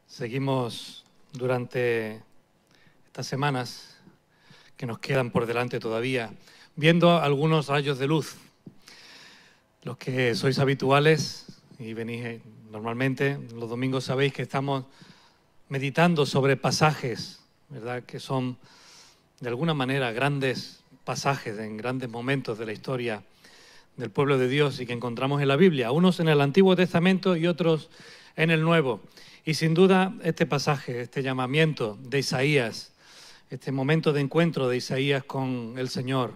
Seguimos durante estas semanas que nos quedan por delante todavía, viendo algunos rayos de luz. Los que sois habituales y venís normalmente los domingos sabéis que estamos meditando sobre pasajes, ¿verdad?, que son de alguna manera grandes pasajes en grandes momentos de la historia del pueblo de Dios y que encontramos en la Biblia, unos en el Antiguo Testamento y otros en el Nuevo. Y sin duda este pasaje, este llamamiento de Isaías, este momento de encuentro de Isaías con el Señor,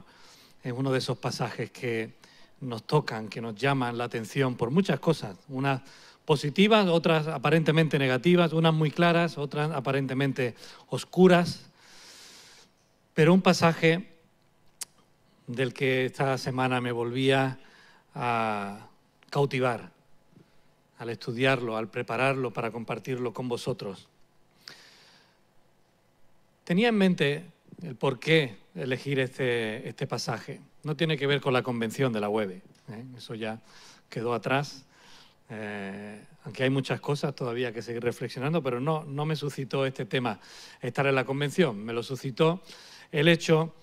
es uno de esos pasajes que nos tocan, que nos llaman la atención por muchas cosas, unas positivas, otras aparentemente negativas, unas muy claras, otras aparentemente oscuras, pero un pasaje del que esta semana me volvía a cautivar al estudiarlo, al prepararlo para compartirlo con vosotros. Tenía en mente el por qué elegir este pasaje. No tiene que ver con la convención de la UEB, eso ya quedó atrás, aunque hay muchas cosas todavía que seguir reflexionando, pero no me suscitó este tema estar en la convención, me lo suscitó el hecho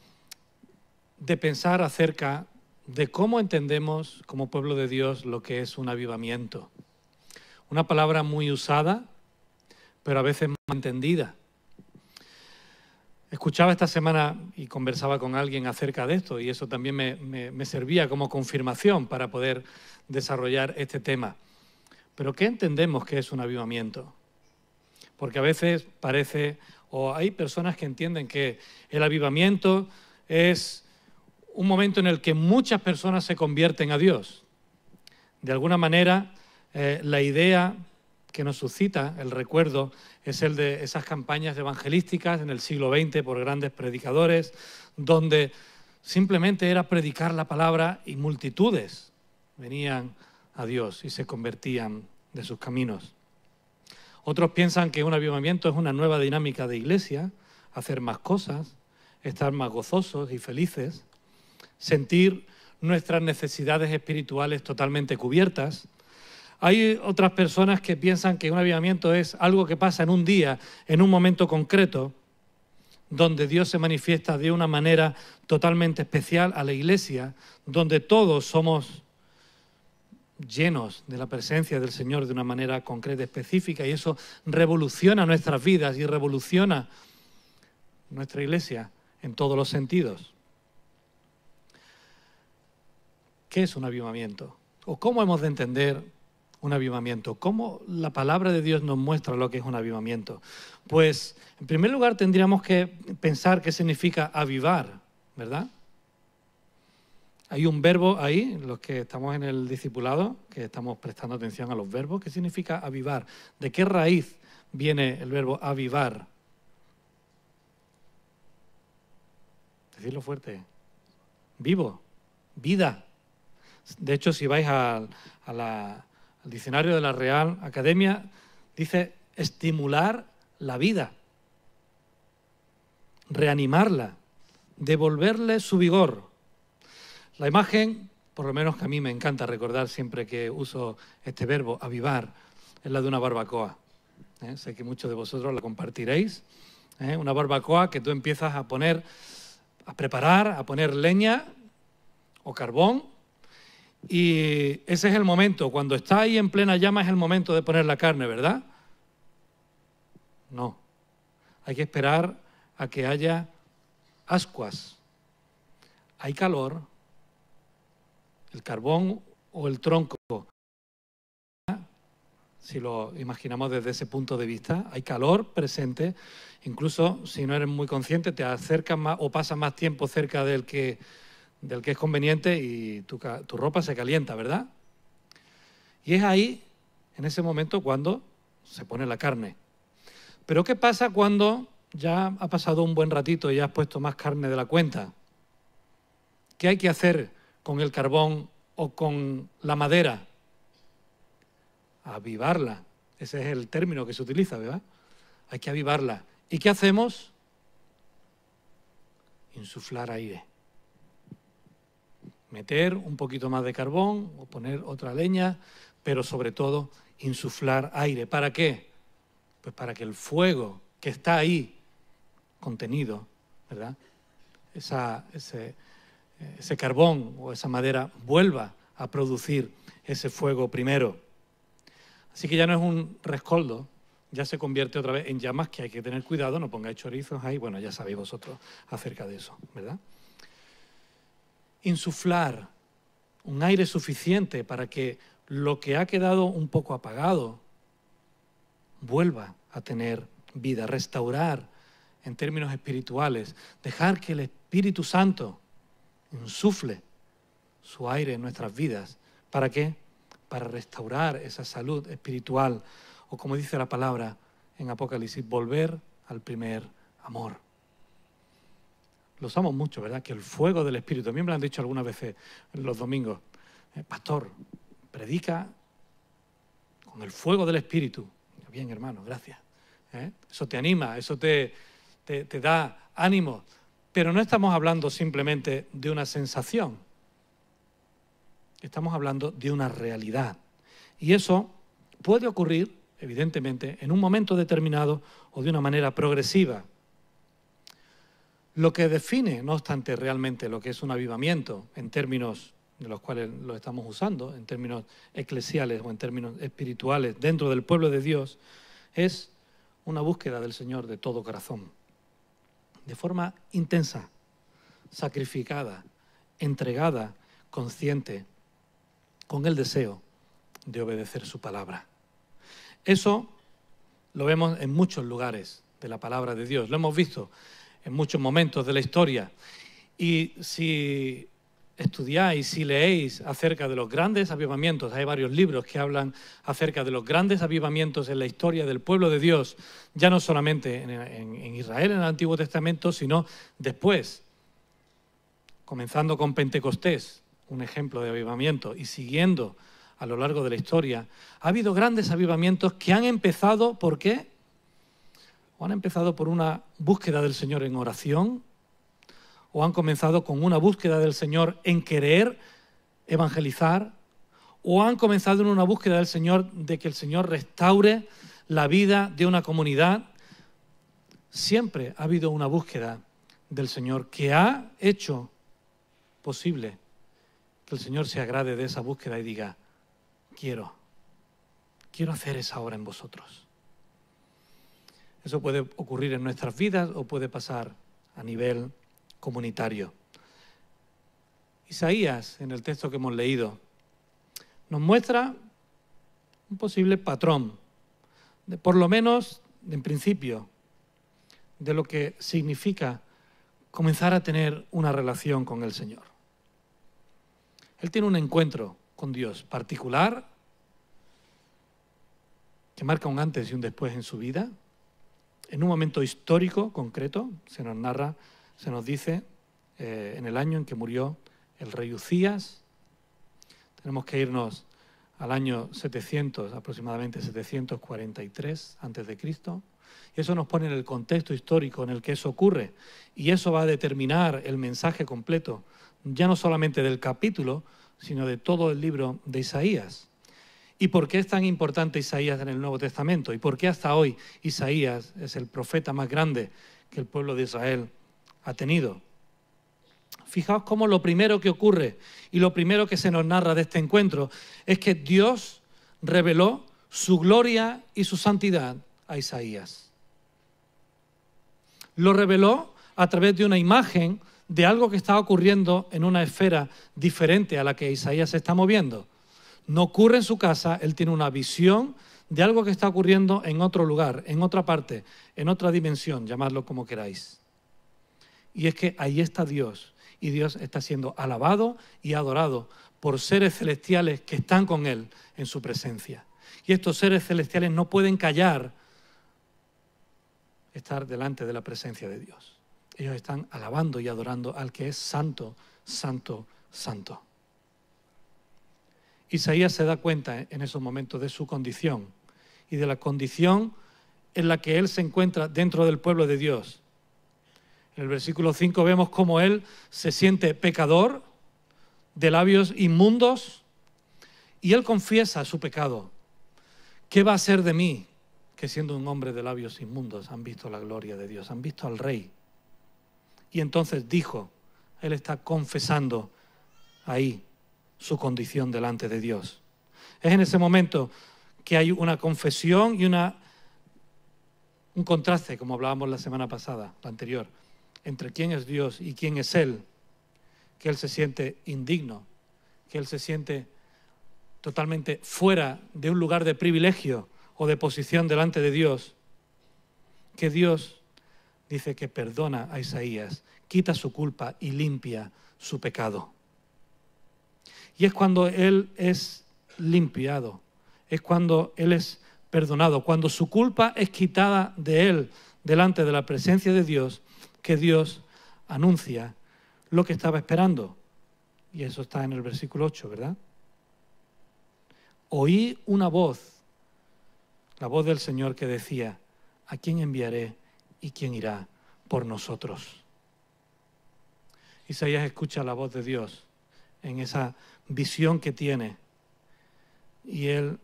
de pensar acerca de cómo entendemos como pueblo de Dios lo que es un avivamiento. Una palabra muy usada, pero a veces mal entendida. Escuchaba esta semana y conversaba con alguien acerca de esto y eso también me servía como confirmación para poder desarrollar este tema. Pero ¿qué entendemos que es un avivamiento? Porque a veces parece, o hay personas que entienden que el avivamiento es un momento en el que muchas personas se convierten a Dios. De alguna manera, la idea que nos suscita el recuerdo es el de esas campañas evangelísticas en el siglo XX por grandes predicadores, donde simplemente era predicar la palabra y multitudes venían a Dios y se convertían de sus caminos. Otros piensan que un avivamiento es una nueva dinámica de iglesia, hacer más cosas, estar más gozosos y felices, sentir nuestras necesidades espirituales totalmente cubiertas. Hay otras personas que piensan que un avivamiento es algo que pasa en un día, en un momento concreto, donde Dios se manifiesta de una manera totalmente especial a la iglesia, donde todos somos llenos de la presencia del Señor de una manera concreta, específica, y eso revoluciona nuestras vidas y revoluciona nuestra iglesia en todos los sentidos. ¿Qué es un avivamiento? ¿O cómo hemos de entender un avivamiento? ¿Cómo la palabra de Dios nos muestra lo que es un avivamiento? Pues, en primer lugar, tendríamos que pensar qué significa avivar, ¿verdad? Hay un verbo ahí, los que estamos en el discipulado, que estamos prestando atención a los verbos. ¿Qué significa avivar? ¿De qué raíz viene el verbo avivar? Decidlo fuerte. Vivo, vida. De hecho, si vais al diccionario de la Real Academia, dice estimular la vida, reanimarla, devolverle su vigor. La imagen, por lo menos que a mí me encanta recordar siempre que uso este verbo, avivar, es la de una barbacoa. Sé que muchos de vosotros la compartiréis. Una barbacoa que tú empiezas a preparar, a poner leña o carbón. Y ese es el momento, cuando está ahí en plena llama es el momento de poner la carne, ¿verdad? No, hay que esperar a que haya ascuas. Hay calor, el carbón o el tronco, si lo imaginamos desde ese punto de vista, hay calor presente, incluso si no eres muy consciente te acercas más o pasas más tiempo cerca del que es conveniente y tu ropa se calienta, ¿verdad? Y es ahí, en ese momento, cuando se pone la carne. Pero ¿qué pasa cuando ya ha pasado un buen ratito y has puesto más carne de la cuenta? ¿Qué hay que hacer con el carbón o con la madera? Avivarla. Ese es el término que se utiliza, ¿verdad? Hay que avivarla. ¿Y qué hacemos? Insuflar aire. Meter un poquito más de carbón o poner otra leña, pero sobre todo insuflar aire. ¿Para qué? Pues para que el fuego que está ahí contenido, ¿verdad? Ese carbón o esa madera vuelva a producir ese fuego primero. Así que ya no es un rescoldo, ya se convierte otra vez en llamas que hay que tener cuidado, no pongáis chorizos ahí, bueno, ya sabéis vosotros acerca de eso, ¿verdad? Insuflar un aire suficiente para que lo que ha quedado un poco apagado vuelva a tener vida, restaurar en términos espirituales, dejar que el Espíritu Santo insufle su aire en nuestras vidas. ¿Para qué? Para restaurar esa salud espiritual, o como dice la palabra en Apocalipsis, volver al primer amor. Lo usamos mucho, ¿verdad? Que el fuego del Espíritu, a mí me lo han dicho algunas veces los domingos, pastor, predica con el fuego del Espíritu. Bien, hermano, gracias. Eso te anima, eso te da ánimo. Pero no estamos hablando simplemente de una sensación. Estamos hablando de una realidad. Y eso puede ocurrir, evidentemente, en un momento determinado o de una manera progresiva. Lo que define, no obstante, realmente lo que es un avivamiento en términos de los cuales lo estamos usando, en términos eclesiales o en términos espirituales dentro del pueblo de Dios, es una búsqueda del Señor de todo corazón, de forma intensa, sacrificada, entregada, consciente, con el deseo de obedecer su palabra. Eso lo vemos en muchos lugares de la palabra de Dios, lo hemos visto en muchos momentos de la historia. Y si estudiáis, si leéis acerca de los grandes avivamientos, hay varios libros que hablan acerca de los grandes avivamientos en la historia del pueblo de Dios, ya no solamente en Israel, en el Antiguo Testamento, sino después, comenzando con Pentecostés, un ejemplo de avivamiento, y siguiendo a lo largo de la historia, ha habido grandes avivamientos que han empezado, ¿por qué? O han empezado por una búsqueda del Señor en oración, o han comenzado con una búsqueda del Señor en querer evangelizar, o han comenzado en una búsqueda del Señor de que el Señor restaure la vida de una comunidad. Siempre ha habido una búsqueda del Señor que ha hecho posible que el Señor se agrade de esa búsqueda y diga, quiero hacer esa obra en vosotros. Eso puede ocurrir en nuestras vidas o puede pasar a nivel comunitario. Isaías, en el texto que hemos leído, nos muestra un posible patrón, por lo menos en principio, de lo que significa comenzar a tener una relación con el Señor. Él tiene un encuentro con Dios particular que marca un antes y un después en su vida. En un momento histórico concreto, se nos narra, se nos dice, en el año en que murió el rey Uzías. Tenemos que irnos al año 700, aproximadamente 743 a.C. Y eso nos pone en el contexto histórico en el que eso ocurre. Y eso va a determinar el mensaje completo, ya no solamente del capítulo, sino de todo el libro de Isaías. ¿Y por qué es tan importante Isaías en el Nuevo Testamento? ¿Y por qué hasta hoy Isaías es el profeta más grande que el pueblo de Israel ha tenido? Fijaos cómo lo primero que ocurre y lo primero que se nos narra de este encuentro es que Dios reveló su gloria y su santidad a Isaías. Lo reveló a través de una imagen de algo que está ocurriendo en una esfera diferente a la que Isaías se está moviendo. No ocurre en su casa, él tiene una visión de algo que está ocurriendo en otro lugar, en otra parte, en otra dimensión, llamadlo como queráis. Y es que ahí está Dios, y Dios está siendo alabado y adorado por seres celestiales que están con él en su presencia. Y estos seres celestiales no pueden callar estar delante de la presencia de Dios. Ellos están alabando y adorando al que es santo, santo, santo. Isaías se da cuenta en esos momentos de su condición y de la condición en la que él se encuentra dentro del pueblo de Dios. En el versículo 5 vemos cómo él se siente pecador, de labios inmundos, y él confiesa su pecado. ¿Qué va a ser de mí? que siendo un hombre de labios inmundos han visto la gloria de Dios, han visto al Rey. Y entonces dijo, él está confesando ahí su condición delante de Dios. Es en ese momento que hay una confesión y un contraste, como hablábamos la semana pasada, la anterior, entre quién es Dios y quién es Él, que Él se siente indigno, que Él se siente totalmente fuera de un lugar de privilegio o de posición delante de Dios, que Dios dice que perdona a Isaías, quita su culpa y limpia su pecado. Y es cuando Él es limpiado, es cuando Él es perdonado, cuando su culpa es quitada de Él delante de la presencia de Dios, que Dios anuncia lo que estaba esperando. Y eso está en el versículo 8, ¿verdad? Oí una voz, la voz del Señor que decía, ¿a quién enviaré y quién irá por nosotros? Isaías escucha la voz de Dios en esa visión que tiene y él,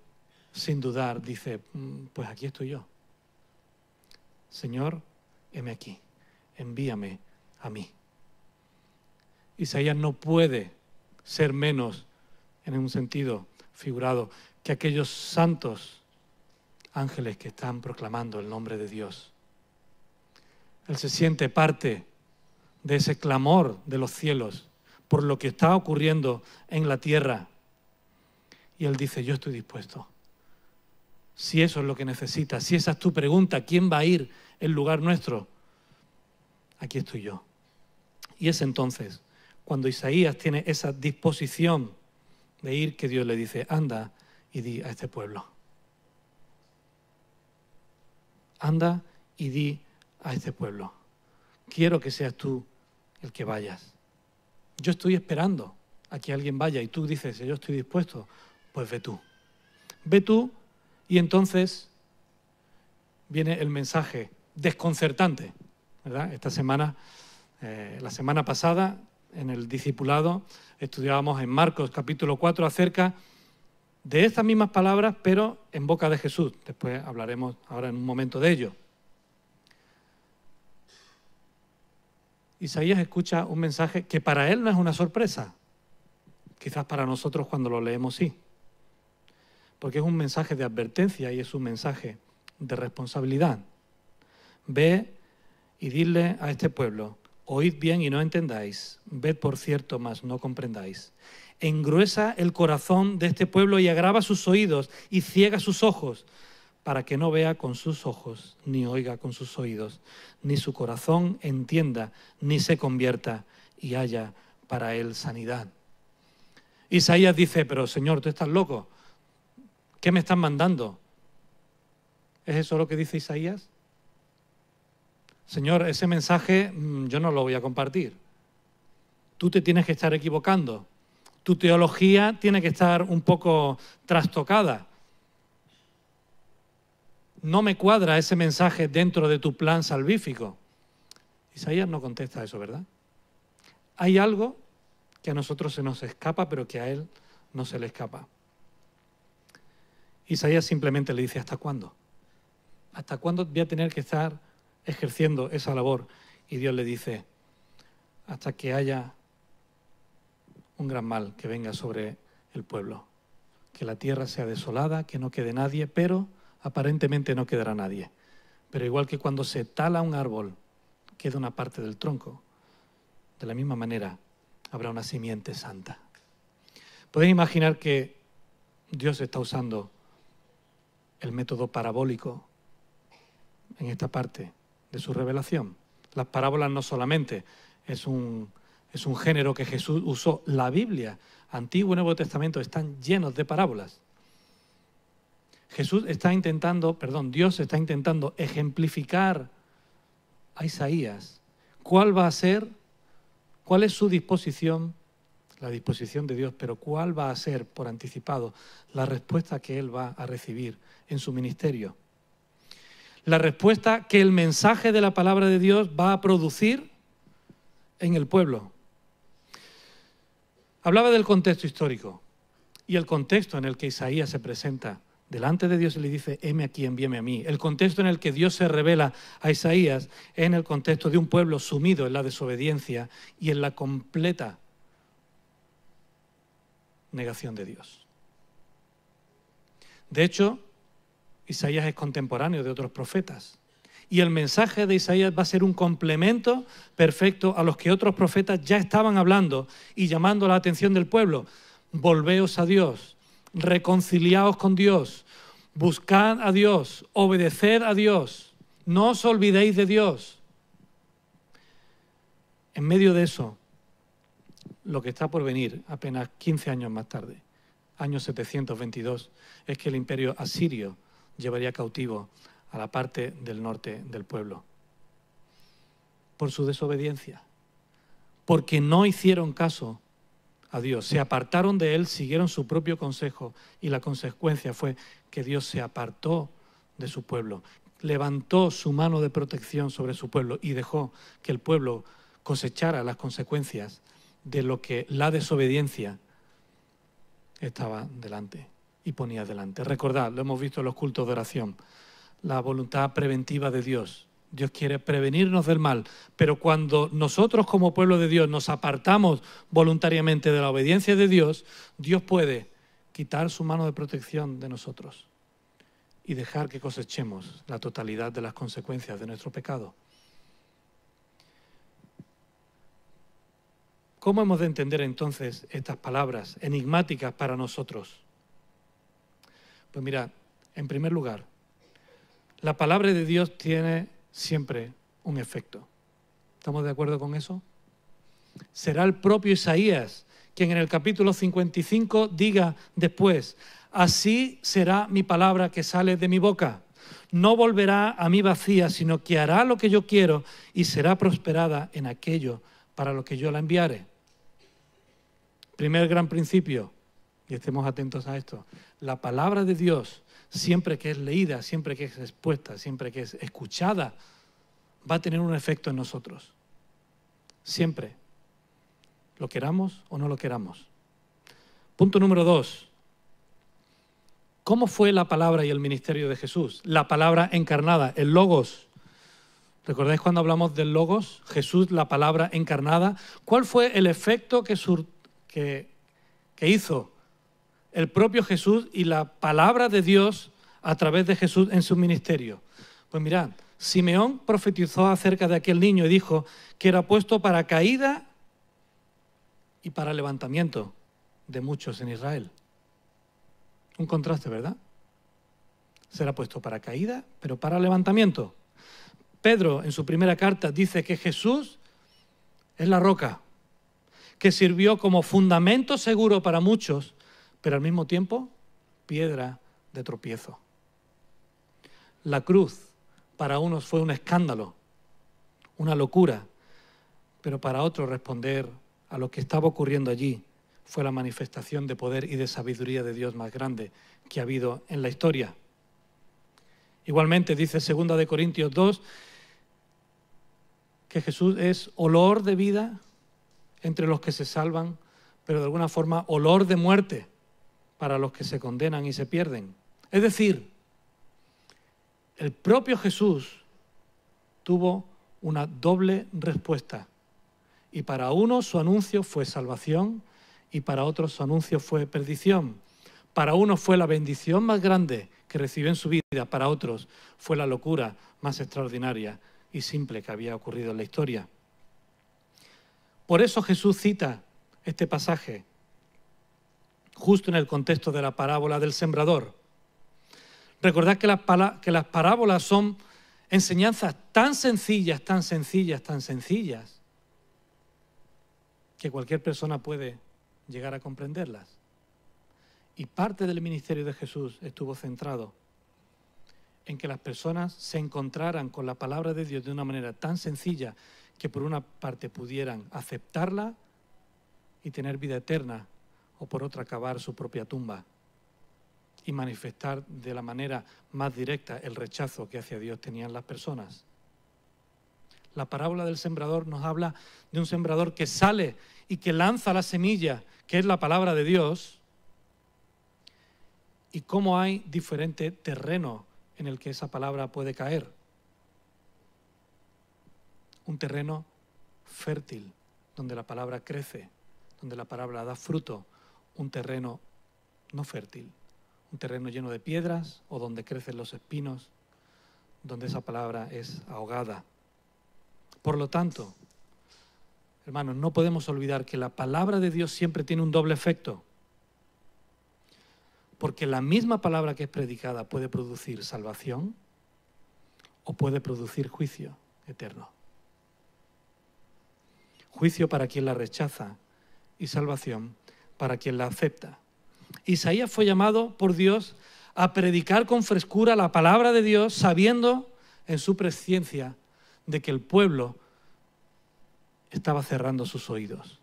sin dudar, dice, pues aquí estoy yo. Señor, heme aquí, envíame a mí. Isaías no puede ser menos, en un sentido figurado, que aquellos santos ángeles que están proclamando el nombre de Dios. Él se siente parte de ese clamor de los cielos por lo que está ocurriendo en la tierra. Y él dice, yo estoy dispuesto. Si eso es lo que necesitas, si esa es tu pregunta, ¿quién va a ir en lugar nuestro? Aquí estoy yo. Y es entonces cuando Isaías tiene esa disposición de ir, que Dios le dice, anda y di a este pueblo. Anda y di a este pueblo. Quiero que seas tú el que vayas. Yo estoy esperando a que alguien vaya y tú dices, yo estoy dispuesto, pues ve tú. Ve tú y entonces viene el mensaje desconcertante, ¿verdad? Esta semana, la semana pasada, en el discipulado, estudiábamos en Marcos capítulo 4 acerca de estas mismas palabras, pero en boca de Jesús. Después hablaremos ahora en un momento de ello. Isaías escucha un mensaje que para él no es una sorpresa. Quizás para nosotros cuando lo leemos sí. Porque es un mensaje de advertencia y es un mensaje de responsabilidad. Ve y dile a este pueblo, oíd bien y no entendáis, ved por cierto, mas no comprendáis. Engruesa el corazón de este pueblo y agrava sus oídos y ciega sus ojos, para que no vea con sus ojos, ni oiga con sus oídos, ni su corazón entienda, ni se convierta y haya para él sanidad. Isaías dice, pero Señor, ¿tú estás loco? ¿Qué me estás mandando? ¿Es eso lo que dice Isaías? Señor, ese mensaje yo no lo voy a compartir. Tú te tienes que estar equivocando. Tu teología tiene que estar un poco trastocada. No me cuadra ese mensaje dentro de tu plan salvífico. Isaías no contesta eso, ¿verdad? Hay algo que a nosotros se nos escapa, pero que a él no se le escapa. Isaías simplemente le dice, ¿hasta cuándo? ¿Hasta cuándo voy a tener que estar ejerciendo esa labor? Y Dios le dice, hasta que haya un gran mal que venga sobre el pueblo. Que la tierra sea desolada, que no quede nadie, pero aparentemente no quedará nadie. Pero igual que cuando se tala un árbol, queda una parte del tronco. De la misma manera, habrá una simiente santa. Pueden imaginar que Dios está usando el método parabólico en esta parte de su revelación. Las parábolas no solamente es un género que Jesús usó. La Biblia, Antiguo y Nuevo Testamento, están llenos de parábolas. Dios está intentando ejemplificar a Isaías cuál es su disposición, la disposición de Dios, pero cuál va a ser, por anticipado, la respuesta que él va a recibir en su ministerio. La respuesta que el mensaje de la palabra de Dios va a producir en el pueblo. Hablaba del contexto histórico y el contexto en el que Isaías se presenta delante de Dios y le dice, heme aquí, envíame a mí. El contexto en el que Dios se revela a Isaías es en el contexto de un pueblo sumido en la desobediencia y en la completa negación de Dios. De hecho, Isaías es contemporáneo de otros profetas. Y el mensaje de Isaías va a ser un complemento perfecto a los que otros profetas ya estaban hablando y llamando la atención del pueblo. Volveos a Dios, reconciliaos con Dios, buscad a Dios, obedeced a Dios, no os olvidéis de Dios. En medio de eso, lo que está por venir apenas 15 años más tarde, año 722, es que el imperio asirio llevaría cautivo a la parte del norte del pueblo. Por su desobediencia, porque no hicieron caso a Dios, se apartaron de Él, siguieron su propio consejo y la consecuencia fue que Dios se apartó de su pueblo, levantó su mano de protección sobre su pueblo y dejó que el pueblo cosechara las consecuencias de lo que la desobediencia estaba delante y ponía delante. Recordad, lo hemos visto en los cultos de oración, la voluntad preventiva de Dios. Dios quiere prevenirnos del mal, pero cuando nosotros como pueblo de Dios nos apartamos voluntariamente de la obediencia de Dios, Dios puede quitar su mano de protección de nosotros y dejar que cosechemos la totalidad de las consecuencias de nuestro pecado. ¿Cómo hemos de entender entonces estas palabras enigmáticas para nosotros? Pues mirad, en primer lugar, la palabra de Dios tiene siempre un efecto. ¿Estamos de acuerdo con eso? Será el propio Isaías quien en el capítulo 55 diga después, así será mi palabra que sale de mi boca. No volverá a mí vacía, sino que hará lo que yo quiero y será prosperada en aquello para lo que yo la enviare. Primer gran principio, y estemos atentos a esto, la palabra de Dios, siempre que es leída, siempre que es expuesta, siempre que es escuchada, va a tener un efecto en nosotros. Siempre. Lo queramos o no lo queramos. Punto número 2. ¿Cómo fue la palabra y el ministerio de Jesús? La palabra encarnada, el Logos. ¿Recordáis cuando hablamos del Logos? Jesús, la palabra encarnada. ¿Cuál fue el efecto que hizo el propio Jesús y la palabra de Dios a través de Jesús en su ministerio? Pues mirad, Simeón profetizó acerca de aquel niño y dijo que era puesto para caída y para levantamiento de muchos en Israel. Un contraste, ¿verdad? Será puesto para caída, pero para levantamiento. Pedro, en su primera carta, dice que Jesús es la roca, que sirvió como fundamento seguro para muchos, pero al mismo tiempo, piedra de tropiezo. La cruz para unos fue un escándalo, una locura, pero para otros responder a lo que estaba ocurriendo allí fue la manifestación de poder y de sabiduría de Dios más grande que ha habido en la historia. Igualmente dice 2 de Corintios 2 que Jesús es olor de vida entre los que se salvan, pero de alguna forma olor de muerte para los que se condenan y se pierden. Es decir, el propio Jesús tuvo una doble respuesta. Y para unos su anuncio fue salvación y para otros su anuncio fue perdición. Para unos fue la bendición más grande que recibió en su vida, para otros fue la locura más extraordinaria y simple que había ocurrido en la historia. Por eso Jesús cita este pasaje justo en el contexto de la parábola del sembrador. Recordad que las parábolas son enseñanzas tan sencillas, tan sencillas, tan sencillas, que cualquier persona puede llegar a comprenderlas. Y parte del ministerio de Jesús estuvo centrado en que las personas se encontraran con la palabra de Dios de una manera tan sencilla que por una parte pudieran aceptarla y tener vida eterna, o por otra cavar su propia tumba y manifestar de la manera más directa el rechazo que hacia Dios tenían las personas. La parábola del sembrador nos habla de un sembrador que sale y que lanza la semilla, que es la palabra de Dios, y cómo hay diferente terreno en el que esa palabra puede caer. Un terreno fértil, donde la palabra crece, donde la palabra da fruto. Un terreno no fértil, un terreno lleno de piedras o donde crecen los espinos, donde esa palabra es ahogada. Por lo tanto, hermanos, no podemos olvidar que la palabra de Dios siempre tiene un doble efecto. Porque la misma palabra que es predicada puede producir salvación o puede producir juicio eterno. Juicio para quien la rechaza y salvación para quien la acepta. Isaías fue llamado por Dios a predicar con frescura la palabra de Dios, sabiendo en su presciencia de que el pueblo estaba cerrando sus oídos,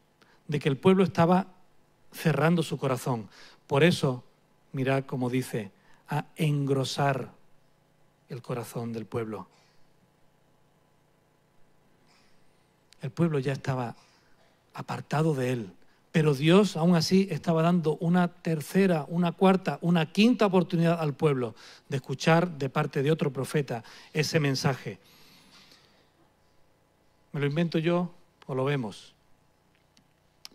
de que el pueblo estaba cerrando su corazón. Por eso, mirad cómo dice, a engrosar el corazón del pueblo. El pueblo ya estaba apartado de él, pero Dios aún así estaba dando una tercera, una cuarta, una quinta oportunidad al pueblo de escuchar de parte de otro profeta ese mensaje. ¿Me lo invento yo o lo vemos?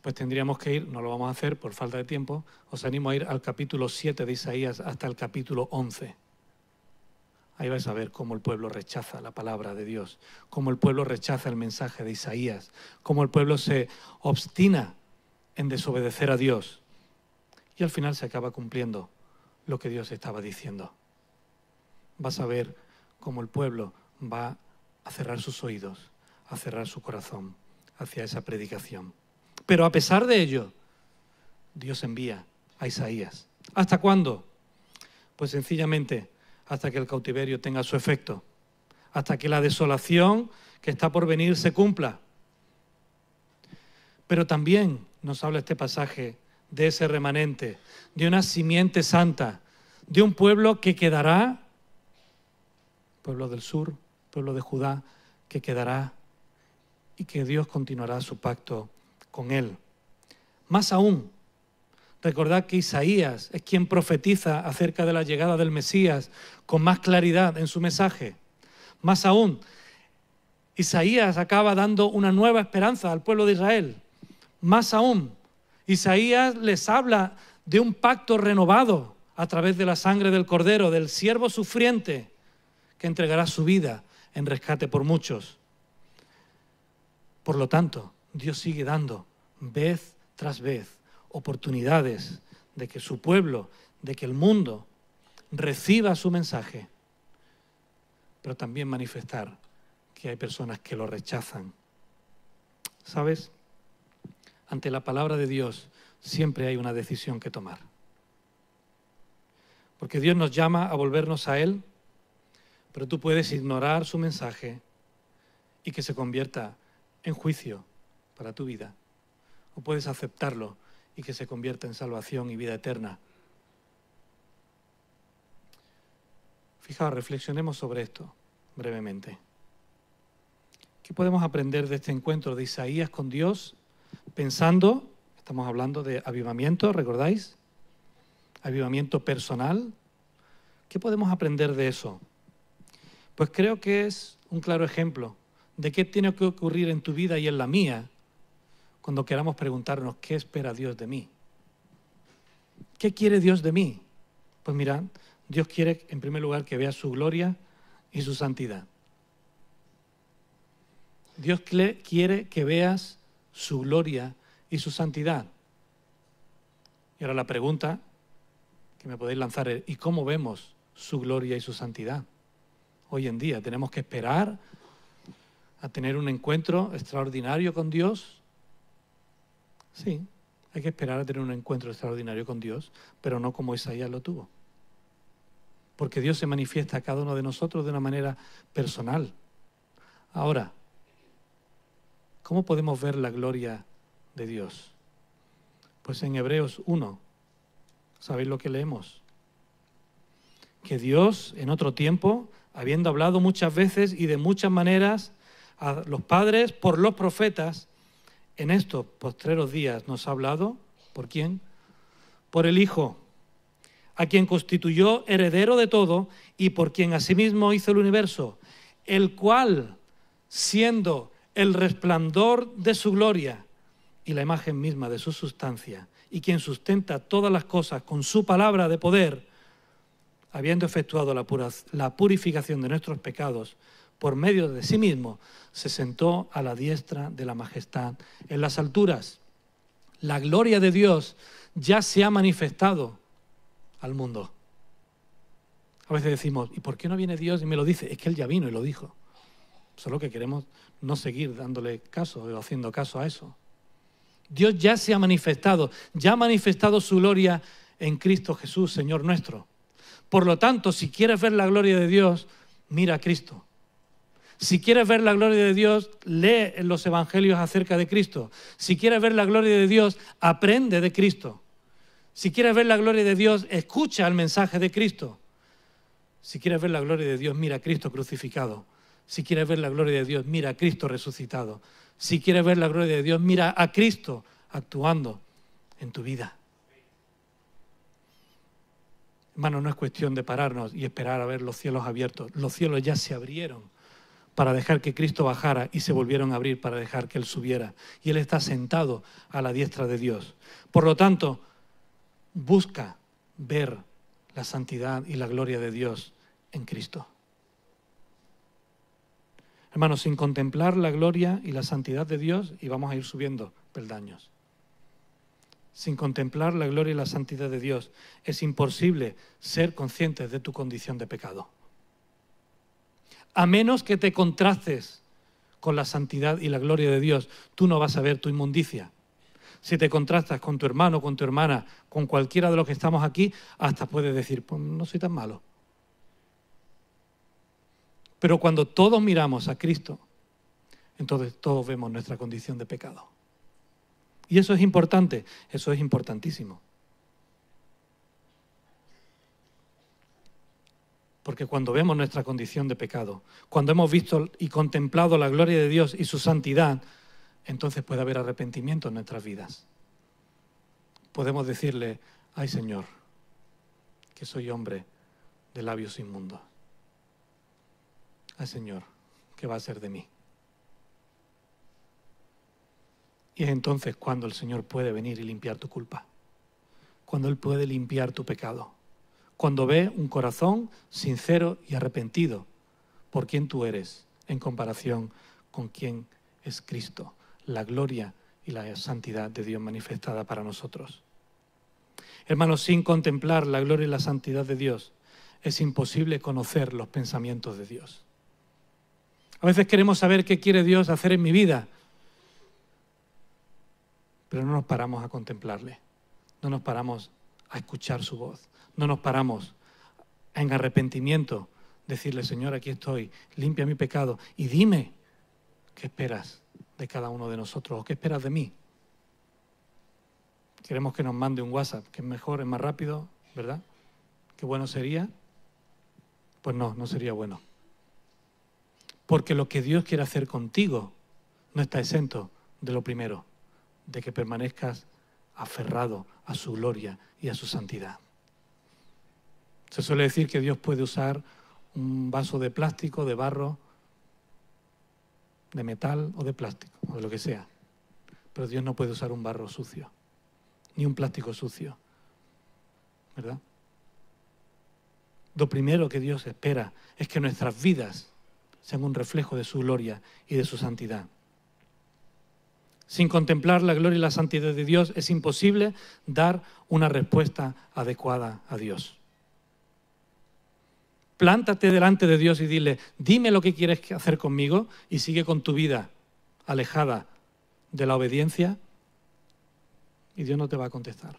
Pues tendríamos que ir, no lo vamos a hacer por falta de tiempo, os animo a ir al capítulo 7 de Isaías hasta el capítulo 11. Ahí vais a ver cómo el pueblo rechaza la palabra de Dios, cómo el pueblo rechaza el mensaje de Isaías, cómo el pueblo se obstina en desobedecer a Dios. Y al final se acaba cumpliendo lo que Dios estaba diciendo. Vas a ver cómo el pueblo va a cerrar sus oídos, a cerrar su corazón hacia esa predicación. Pero a pesar de ello, Dios envía a Isaías. ¿Hasta cuándo? Pues sencillamente hasta que el cautiverio tenga su efecto, hasta que la desolación que está por venir se cumpla. Pero también nos habla este pasaje de ese remanente, de una simiente santa, de un pueblo que quedará, pueblo del sur, pueblo de Judá, que quedará y que Dios continuará su pacto con él. Más aún, recordad que Isaías es quien profetiza acerca de la llegada del Mesías con más claridad en su mensaje. Más aún, Isaías acaba dando una nueva esperanza al pueblo de Israel. Más aún, Isaías les habla de un pacto renovado a través de la sangre del Cordero, del siervo sufriente que entregará su vida en rescate por muchos. Por lo tanto, Dios sigue dando vez tras vez oportunidades de que su pueblo, de que el mundo reciba su mensaje, pero también manifestar que hay personas que lo rechazan. ¿Sabes? Ante la palabra de Dios siempre hay una decisión que tomar. Porque Dios nos llama a volvernos a Él, pero tú puedes ignorar su mensaje y que se convierta en juicio para tu vida. O puedes aceptarlo y que se convierta en salvación y vida eterna. Fijaos, reflexionemos sobre esto brevemente. ¿Qué podemos aprender de este encuentro de Isaías con Dios? Pensando, estamos hablando de avivamiento, ¿recordáis? Avivamiento personal. ¿Qué podemos aprender de eso? Pues creo que es un claro ejemplo de qué tiene que ocurrir en tu vida y en la mía cuando queramos preguntarnos qué espera Dios de mí. ¿Qué quiere Dios de mí? Pues mirad, Dios quiere en primer lugar que veas su gloria y su santidad. Dios quiere que veas su gloria y su santidad. Y ahora la pregunta que me podéis lanzar es, ¿y cómo vemos su gloria y su santidad? Hoy en día, ¿tenemos que esperar a tener un encuentro extraordinario con Dios? Sí, hay que esperar a tener un encuentro extraordinario con Dios, pero no como Isaías lo tuvo. Porque Dios se manifiesta a cada uno de nosotros de una manera personal. Ahora, ¿cómo podemos ver la gloria de Dios? Pues en Hebreos 1, ¿sabéis lo que leemos? Que Dios, en otro tiempo, habiendo hablado muchas veces y de muchas maneras a los padres por los profetas, en estos postreros días nos ha hablado, ¿por quién? Por el Hijo, a quien constituyó heredero de todo y por quien asimismo hizo el universo, el cual, siendo el resplandor de su gloria y la imagen misma de su sustancia, y quien sustenta todas las cosas con su palabra de poder, habiendo efectuado la purificación de nuestros pecados por medio de sí mismo, se sentó a la diestra de la majestad en las alturas. La gloria de Dios ya se ha manifestado al mundo. A veces decimos, ¿y por qué no viene Dios y me lo dice? Es que Él ya vino y lo dijo. Solo que queremos no seguir dándole caso o haciendo caso a eso. Dios ya se ha manifestado su gloria en Cristo Jesús, Señor nuestro. Por lo tanto, si quieres ver la gloria de Dios, mira a Cristo. Si quieres ver la gloria de Dios, lee en los evangelios acerca de Cristo. Si quieres ver la gloria de Dios, aprende de Cristo. Si quieres ver la gloria de Dios, escucha el mensaje de Cristo. Si quieres ver la gloria de Dios, mira a Cristo crucificado. Si quieres ver la gloria de Dios, mira a Cristo resucitado. Si quieres ver la gloria de Dios, mira a Cristo actuando en tu vida. Hermano, no es cuestión de pararnos y esperar a ver los cielos abiertos. Los cielos ya se abrieron para dejar que Cristo bajara y se volvieron a abrir para dejar que Él subiera. Y Él está sentado a la diestra de Dios. Por lo tanto, busca ver la santidad y la gloria de Dios en Cristo. Hermanos, sin contemplar la gloria y la santidad de Dios, y vamos a ir subiendo peldaños, sin contemplar la gloria y la santidad de Dios, es imposible ser conscientes de tu condición de pecado. A menos que te contrastes con la santidad y la gloria de Dios, tú no vas a ver tu inmundicia. Si te contrastas con tu hermano, con tu hermana, con cualquiera de los que estamos aquí, hasta puedes decir, pues no soy tan malo. Pero cuando todos miramos a Cristo, entonces todos vemos nuestra condición de pecado. Y eso es importante, eso es importantísimo. Porque cuando vemos nuestra condición de pecado, cuando hemos visto y contemplado la gloria de Dios y su santidad, entonces puede haber arrepentimiento en nuestras vidas. Podemos decirle, ay Señor, que soy hombre de labios inmundos. Ay Señor, ¿qué va a hacer de mí? Y es entonces cuando el Señor puede venir y limpiar tu culpa. Cuando Él puede limpiar tu pecado. Cuando ve un corazón sincero y arrepentido por quien tú eres en comparación con quien es Cristo, la gloria y la santidad de Dios manifestada para nosotros. Hermanos, sin contemplar la gloria y la santidad de Dios, es imposible conocer los pensamientos de Dios. A veces queremos saber qué quiere Dios hacer en mi vida, pero no nos paramos a contemplarle, no nos paramos a escuchar su voz, no nos paramos en arrepentimiento, decirle, Señor, aquí estoy, limpia mi pecado y dime qué esperas de cada uno de nosotros o qué esperas de mí. Queremos que nos mande un WhatsApp, que es mejor, es más rápido, ¿verdad? ¿Qué bueno sería? Pues no, no sería bueno. Porque lo que Dios quiere hacer contigo no está exento de lo primero, de que permanezcas aferrado a su gloria y a su santidad. Se suele decir que Dios puede usar un vaso de plástico, de barro, de metal o de plástico, o de lo que sea. Pero Dios no puede usar un barro sucio, ni un plástico sucio, ¿verdad? Lo primero que Dios espera es que nuestras vidas sean un reflejo de su gloria y de su santidad. Sin contemplar la gloria y la santidad de Dios es imposible dar una respuesta adecuada a Dios. Plántate delante de Dios y dile, dime lo que quieres hacer conmigo y sigue con tu vida alejada de la obediencia y Dios no te va a contestar.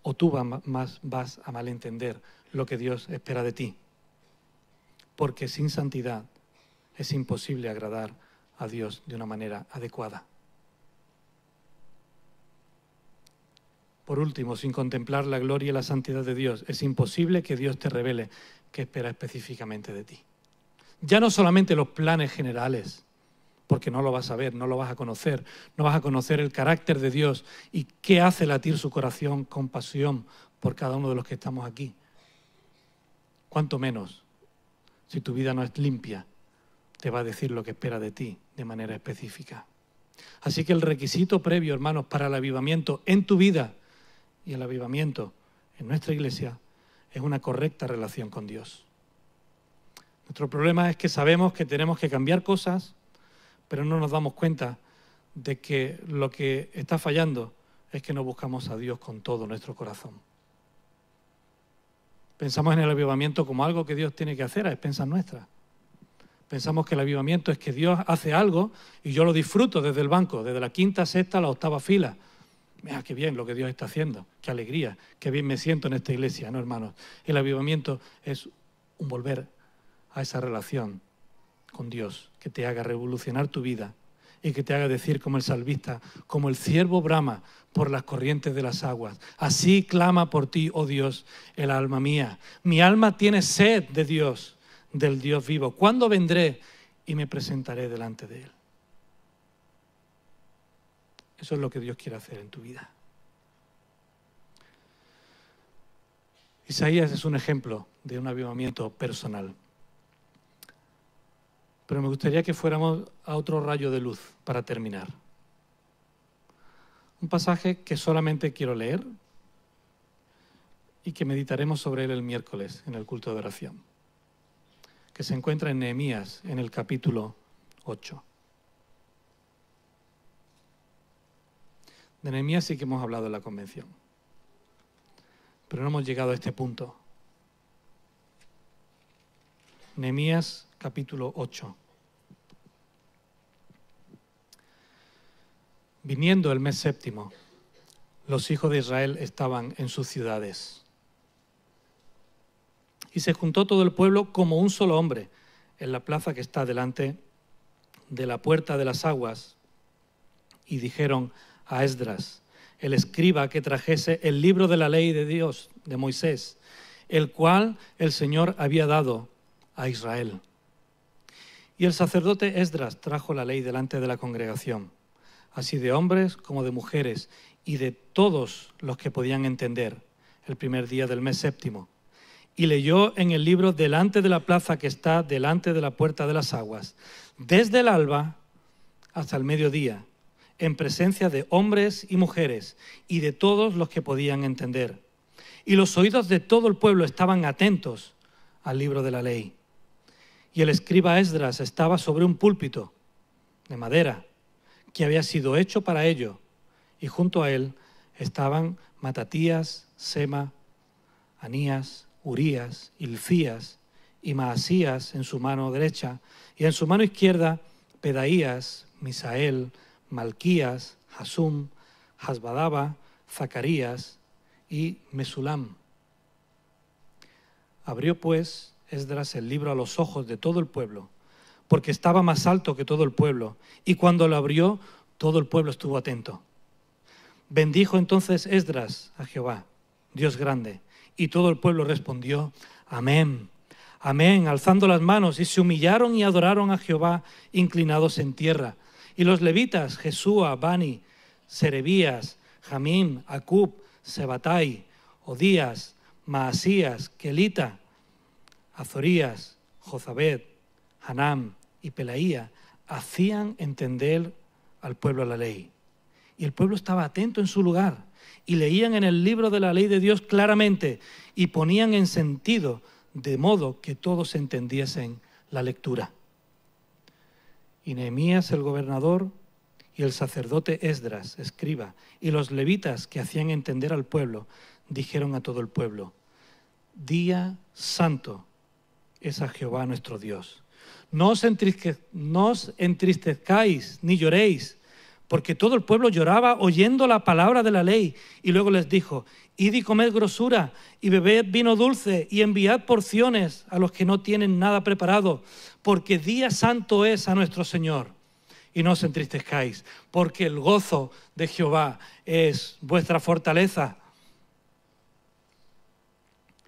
O tú vas a malentender lo que Dios espera de ti. Porque sin santidad es imposible agradar a Dios de una manera adecuada. Por último, sin contemplar la gloria y la santidad de Dios, es imposible que Dios te revele qué espera específicamente de ti. Ya no solamente los planes generales, porque no lo vas a ver, no lo vas a conocer, no vas a conocer el carácter de Dios y qué hace latir su corazón con pasión por cada uno de los que estamos aquí. Cuanto menos, si tu vida no es limpia, te va a decir lo que espera de ti de manera específica. Así que el requisito previo, hermanos, para el avivamiento en tu vida y el avivamiento en nuestra iglesia es una correcta relación con Dios. Nuestro problema es que sabemos que tenemos que cambiar cosas, pero no nos damos cuenta de que lo que está fallando es que no buscamos a Dios con todo nuestro corazón. Pensamos en el avivamiento como algo que Dios tiene que hacer a expensas nuestras. Pensamos que el avivamiento es que Dios hace algo y yo lo disfruto desde el banco, desde la quinta, sexta a la octava fila. Mira, qué bien lo que Dios está haciendo, qué alegría, qué bien me siento en esta iglesia, ¿no, hermanos? El avivamiento es un volver a esa relación con Dios, que te haga revolucionar tu vida y que te haga decir como el salmista, como el ciervo brama por las corrientes de las aguas. Así clama por ti, oh Dios, el alma mía. Mi alma tiene sed de Dios, del Dios vivo. ¿Cuándo vendré y me presentaré delante de Él? Eso es lo que Dios quiere hacer en tu vida. Isaías es un ejemplo de un avivamiento personal. Pero me gustaría que fuéramos a otro rayo de luz para terminar. Un pasaje que solamente quiero leer y que meditaremos sobre él el miércoles en el culto de oración, que se encuentra en Nehemías, en el capítulo 8. De Nehemías sí que hemos hablado en la convención, pero no hemos llegado a este punto. Nehemías capítulo 8. Viniendo el mes séptimo, los hijos de Israel estaban en sus ciudades. Y se juntó todo el pueblo como un solo hombre en la plaza que está delante de la puerta de las aguas, y dijeron a Esdras, el escriba, que trajese el libro de la ley de Dios, de Moisés, el cual el Señor había dado a Israel. Y el sacerdote Esdras trajo la ley delante de la congregación, así de hombres como de mujeres, y de todos los que podían entender, el primer día del mes séptimo. Y leyó en el libro delante de la plaza que está delante de la puerta de las aguas, desde el alba hasta el mediodía, en presencia de hombres y mujeres, y de todos los que podían entender. Y los oídos de todo el pueblo estaban atentos al libro de la ley. Y el escriba Esdras estaba sobre un púlpito de madera, que había sido hecho para ello, y junto a él estaban Matatías, Sema, Anías, Urías, Hilcías y Maasías en su mano derecha, y en su mano izquierda Pedaías, Misael, Malquías, Hasum, Hasbadaba, Zacarías y Mesulam. Abrió pues Esdras el libro a los ojos de todo el pueblo, porque estaba más alto que todo el pueblo, y cuando lo abrió, todo el pueblo estuvo atento. Bendijo entonces Esdras a Jehová, Dios grande, y todo el pueblo respondió, amén, amén, alzando las manos, y se humillaron y adoraron a Jehová, inclinados en tierra. Y los levitas, Jesúa, Bani, Serebías, Jamim, Acub, Sebatai, Odías, Maasías, Kelita, Azorías, Jozabed, Hanam y Pelaía, hacían entender al pueblo la ley. Y el pueblo estaba atento en su lugar, y leían en el libro de la ley de Dios claramente, y ponían en sentido, de modo que todos entendiesen la lectura. Y Nehemías el gobernador, y el sacerdote Esdras, escriba, y los levitas que hacían entender al pueblo, dijeron a todo el pueblo, día santo es a Jehová nuestro Dios. No os entristezcáis ni lloréis, porque todo el pueblo lloraba oyendo la palabra de la ley. Y luego les dijo, id y comed grosura, y bebed vino dulce, y enviad porciones a los que no tienen nada preparado, porque día santo es a nuestro Señor. Y no os entristezcáis, porque el gozo de Jehová es vuestra fortaleza.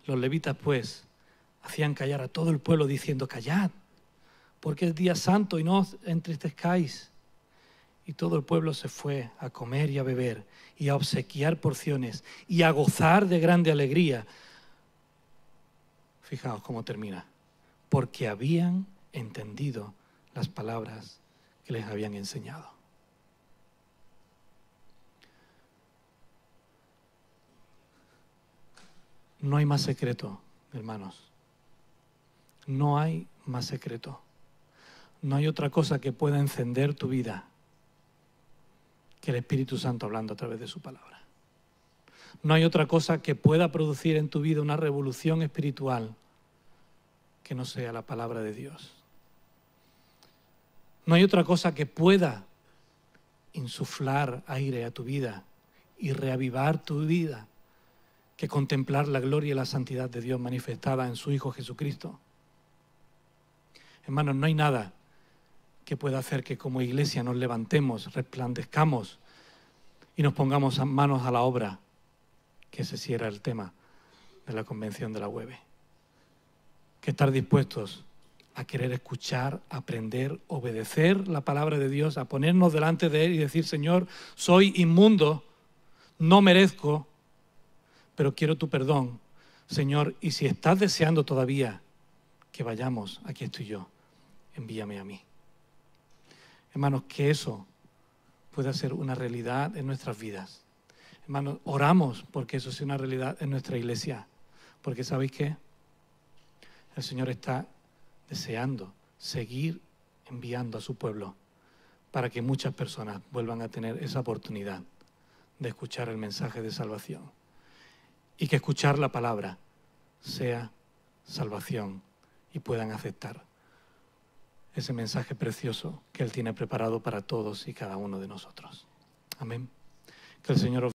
Los levitas, pues, hacían callar a todo el pueblo diciendo, callad, porque es día santo y no os entristezcáis. Y todo el pueblo se fue a comer y a beber y a obsequiar porciones y a gozar de grande alegría. Fijaos cómo termina. Porque habían entendido las palabras que les habían enseñado. No hay más secreto, hermanos. No hay más secreto. No hay otra cosa que pueda encender tu vida que el Espíritu Santo hablando a través de su palabra. No hay otra cosa que pueda producir en tu vida una revolución espiritual que no sea la palabra de Dios. No hay otra cosa que pueda insuflar aire a tu vida y reavivar tu vida que contemplar la gloria y la santidad de Dios manifestada en su Hijo Jesucristo. Hermanos, no hay nada que pueda hacer que como iglesia nos levantemos, resplandezcamos y nos pongamos manos a la obra, que ese sí era el tema de la convención de la UEB. Que estar dispuestos a querer escuchar, aprender, obedecer la palabra de Dios, a ponernos delante de Él y decir, Señor, soy inmundo, no merezco, pero quiero tu perdón, Señor, y si estás deseando todavía que vayamos, aquí estoy yo, envíame a mí. Hermanos, que eso pueda ser una realidad en nuestras vidas. Hermanos, oramos porque eso sea una realidad en nuestra iglesia, porque ¿sabéis qué? El Señor está deseando seguir enviando a su pueblo para que muchas personas vuelvan a tener esa oportunidad de escuchar el mensaje de salvación y que escuchar la palabra sea salvación y puedan aceptar ese mensaje precioso que Él tiene preparado para todos y cada uno de nosotros. Amén. Que el Señor os